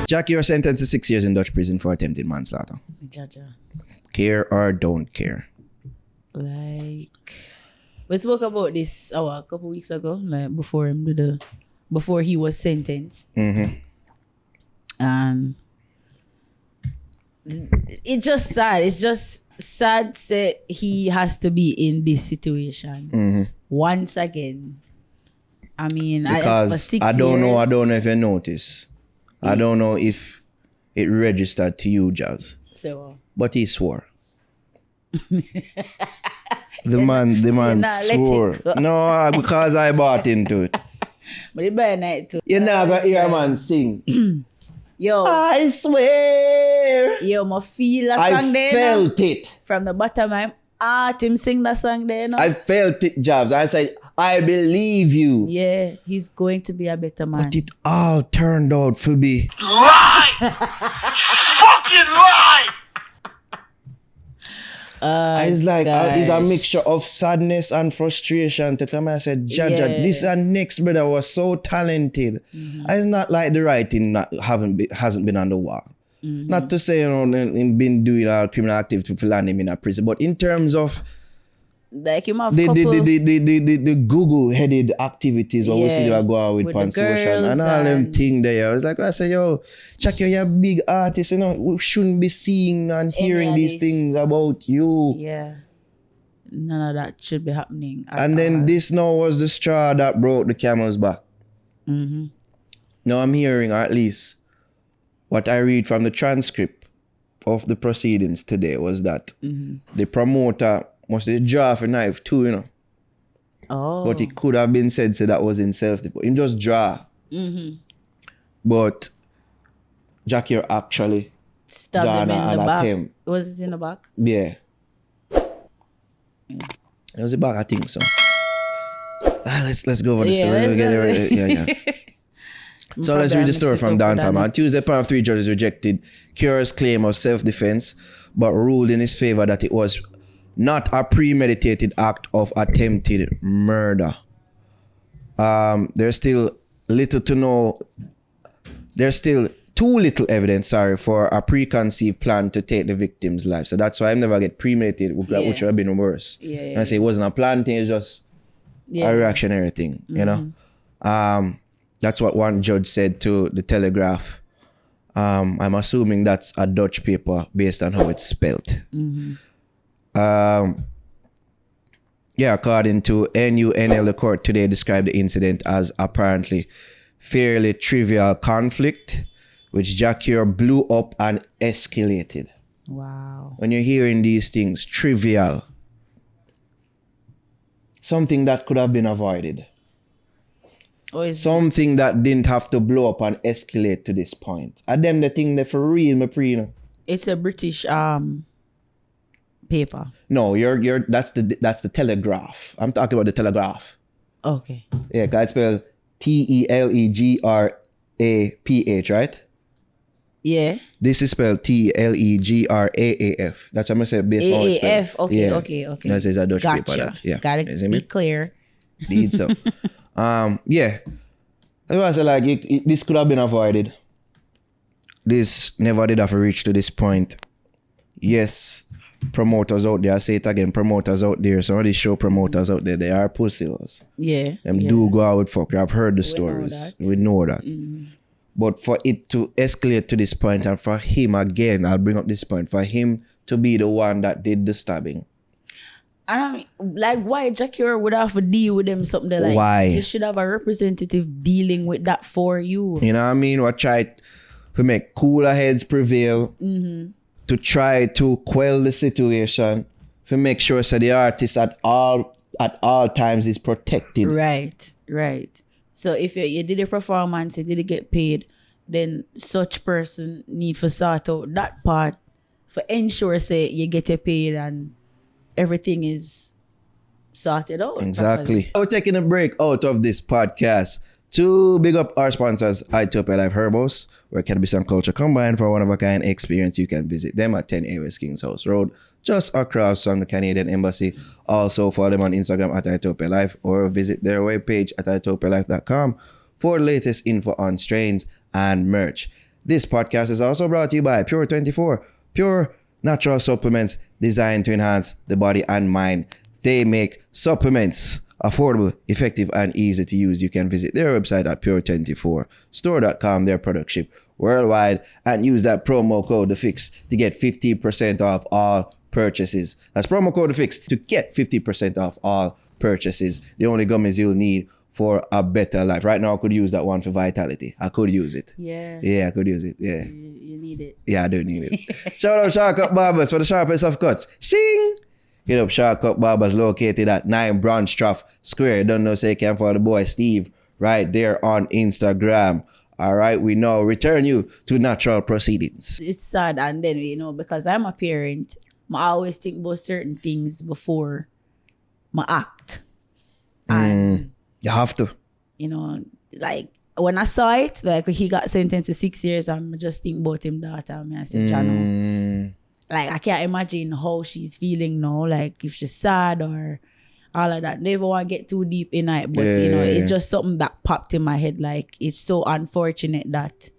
Jah Cure sentenced to 6 years in Dutch prison for attempted manslaughter. Jaja. Care or don't care? Like, we spoke about this a couple weeks ago, like before he was sentenced. Mm-hmm. And it's just sad. It's just sad that he has to be in this situation once again. I mean, for Because 6 I don't know years. if you notice. I don't know if it registered to you, Jazz. So, But he swore. The man swore. No, because I bought into it. but it by night too. You never hear a man sing. Yo, I swear. I feel a I song there. felt it. From the bottom of my heart, him sing that song there. No? I felt it, Jabs. I said, I believe you. Yeah, he's going to be a better man. But it all turned out to be Lie! Fucking lie! it's like it's a gosh. mixture of sadness and frustration to come and say, Jaja, Yeah. this next brother was so talented. It's not like the writing hasn't been on the wall. Not to say, him been doing criminal activity for land him in a prison, but in terms of Like him have the couple. Google-headed activities what we see Yeah, they go out with with the on social girls and all them and- thing there. I was like, I say, yo, Jah Cure, you're a big artist, we shouldn't be seeing and hearing of these this. things about you. Yeah, none of that should be happening. at And then all. this now was the straw that broke the camel's back. Now I'm hearing, or at least what I read from the transcript of the proceedings today was that the promoter must have draw a knife too, Oh, But it could have been said that was in self-defense. Him just draw. But Jah Cure actually stabbed him Ghana in the and back. attempt. Was it in the back? Yeah. It was a back, I think so. Let's go over the story. Yeah. So let's read the story from Dancehall. On Tuesday, panel of 3 judges rejected Cure's claim of self-defense, but ruled in his favor that it was not a premeditated act of attempted murder. There's still too little evidence, for a preconceived plan to take the victim's life. So that's why I never get premeditated, which would have been worse. Yeah, And I say it wasn't a planned thing, it's just a reactionary thing, That's what one judge said to the Telegraph. I'm assuming that's a Dutch paper based on how it's spelled. According to NUNL, the court today described the incident as apparently fairly trivial conflict, which Jah Cure blew up and escalated. Wow. When you're hearing these things, trivial, something that could have been avoided. Something that didn't have to blow up and escalate to this point. And them the thing that for real, my pre. It's a British paper. No, that's the Telegraph. I'm talking about the Telegraph. Okay. Yeah, cause it's spelled Telegraph, right? Yeah. This is spelled Telegraaf. That's what I'm gonna say based on how it's spelled. AAF. Okay, Yeah. okay. That says a Dutch Gotcha. paper. That. Yeah. Gotta You see be me? clear. Indeed so. Yeah. That's why I say like this could have been avoided. This never did have to reach to this point. Yes, promoters out there, I say it again, promoters out there, some of these show promoters out there, they are pussies. Yeah. Them do go out with fuck. I've heard the stories. that. We know that. But for it to escalate to this point and for him again, I'll bring up this point, for him to be the one that did the stabbing. And I mean, like, why Jah Cure would have to deal with them something like Why? You should have a representative dealing with that for you. You know what I mean? We try to make cooler heads prevail, to try to quell the situation, to make sure so the artist at all times is protected. Right. So if you did a performance, you didn't get paid, then such person need to sort out that part for ensure say you get paid and everything is sorted out. Exactly. We're taking a break out of this podcast To big up our sponsors, Ethiopia Life Herbos, where cannabis and culture combine for a one-of-a-kind experience. You can visit them at 10 Airways Kings House Road, just across from the Canadian Embassy. Also follow them on Instagram at Ethiopia Life or visit their webpage at ethiopialife.com for the latest info on strains and merch. This podcast is also brought to you by Pure 24, pure natural supplements designed to enhance the body and mind. They make supplements affordable, effective, and easy to use. You can visit their website at pure24store.com, their product ship worldwide, and use that promo code TheFix to get 50% off all purchases. That's promo code TheFix to get 50% off all purchases. The only gummies you'll need for a better life. Right now, I could use that one for vitality. I could use it. Yeah. Yeah, I could use it. Yeah. You need it. Yeah, I do need it. Shout out Shark Up Barbers for the sharpest of cuts. Shing! Hit up Shark Up Barbers located at 9 Bronstroff Square. Don't know, say can for the boy Steve right there on Instagram. All right, we now return you to natural proceedings. It's sad, and then, because I'm a parent, I always think about certain things before I act. And you have to. Like when I saw it, like he got sentenced to 6 years, I'm just think about him daughter. I said, Jano. Like I can't imagine how she's feeling now, like if she's sad or all of that. Never want to get too deep in it, but it's just something that popped in my head. Like it's so unfortunate that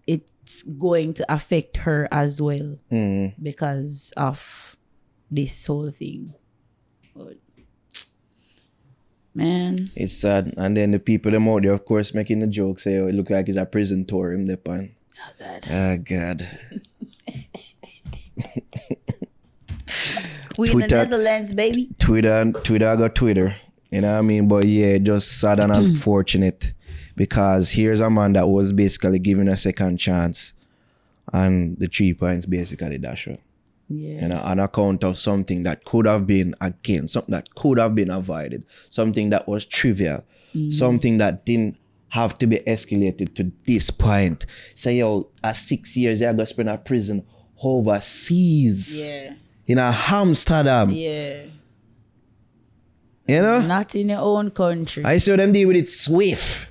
it's going to affect her as well because of this whole thing. But, man, it's sad. And then the people them out there, of course, making the joke, say, oh, it look like it's a prison tour him the pan. Oh God. Oh God. We in the Netherlands, baby. Twitter got Twitter. You know what I mean? But yeah, just sad and unfortunate because here's a man that was basically given a second chance and the 3 points basically dash her. Yeah. On account of something that could have been, again, something that could have been avoided, something that was trivial, something that didn't have to be escalated to this point. Say, yo, at 6 years, you're going to spend a prison overseas. Yeah. In a Amsterdam. Yeah. You know? Not in your own country. I see them deal with it swift.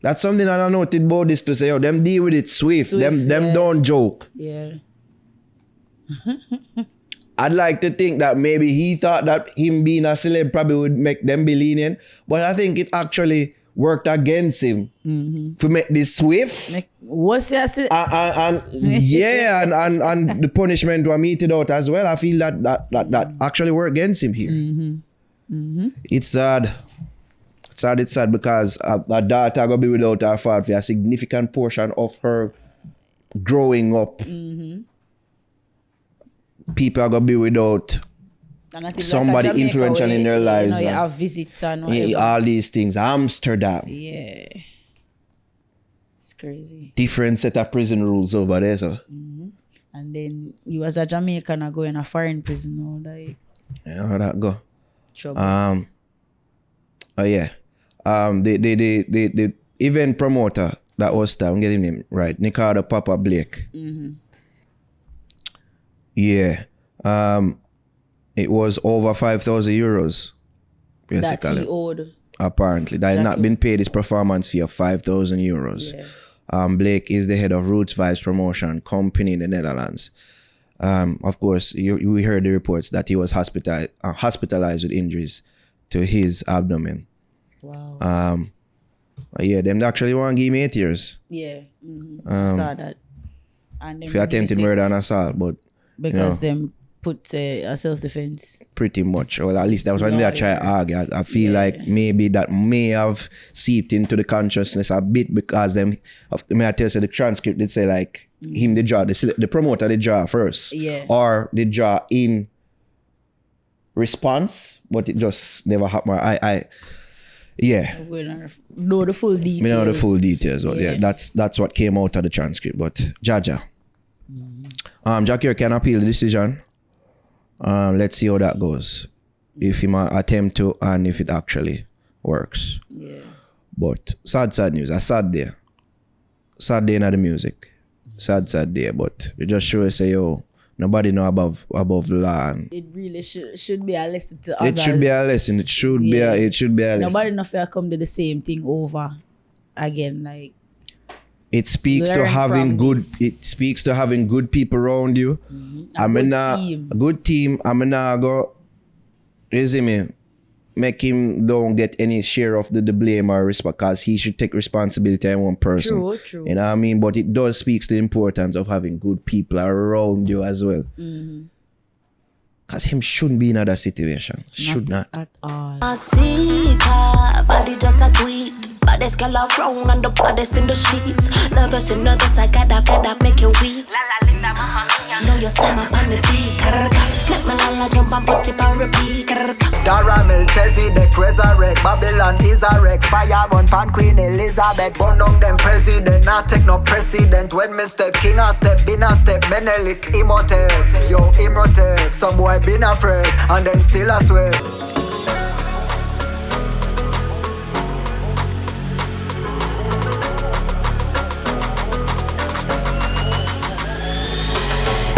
That's something that I noted about this to say, yo, them deal with it swift. Them don't joke. Yeah. I'd like to think that maybe he thought that him being a celeb probably would make them be lenient, but I think it actually worked against him to make this swift. What's that? And the punishment was meted out as well. I feel that actually worked against him here. It's sad. It's sad because a daughter gonna be without her father for a significant portion of her growing up. People are gonna be without somebody like influential in their lives. You have visits and all these things. Amsterdam. Yeah. It's crazy. Different set of prison rules over there, so. And then you as a Jamaican are going a foreign prison, like. Yeah, how that go? Trouble. Oh yeah. The event promoter that was there, I'm getting him right. Nicardo Papa Blake. Yeah. It was over 5,000 euros, basically. That he owed. Apparently. That had not been paid his performance fee of 5,000 euros. Yeah. Blake is the head of Roots Vibes Promotion Company in the Netherlands. Of course, we heard the reports that he was hospitalized with injuries to his abdomen. Wow. Yeah, them actually want to give me 8 years. Yeah. I saw that. And for attempted murder and assault, but because them put a self-defense. Pretty much. Well, at least that was when they try to argue. I feel like maybe that may have seeped into the consciousness a bit because them, may I tell you, the transcript did say like him the draw, the promoter the draw first. Yeah. Or the draw in response, but it just never happened. Yeah. We don't know the full details. We don't know the full details, but yeah, that's what came out of the transcript. But Jah Jah Cure can appeal the decision. Let's see how that goes. If he might attempt to and if it actually works. Yeah. But sad news. A sad day. Sad day in the music. Sad day. But it just shows say, yo, Nobody know above the law. And it really should be a lesson to others. it should be a lesson. It should be a lesson. Nobody not fair come to the same thing over again. Like it speaks to having good people around you. Mm-hmm. A good team. I'm gonna go. You see me? Make him don't get any share of the blame or respect, because he should take responsibility on one person. True. You know what I mean? But it does speak to the importance of having good people around you as well. Because him shouldn't be in that situation. Should not. At all. I see her body just a tweet. Baddest girl around and the baddest in the sheets. Nervous, I gotta make you weak. Know your stomach on the beat. Make my lala jump and put it on repeat. Daramel, Chelsea, the resurrect. Babylon is a wreck. Fireborn pan Queen Elizabeth. Burn down them president, not take no precedent. When me step, king a step, bin a step. Menelik, immortal, yo immortal. Some boy been afraid, and them still a sweat.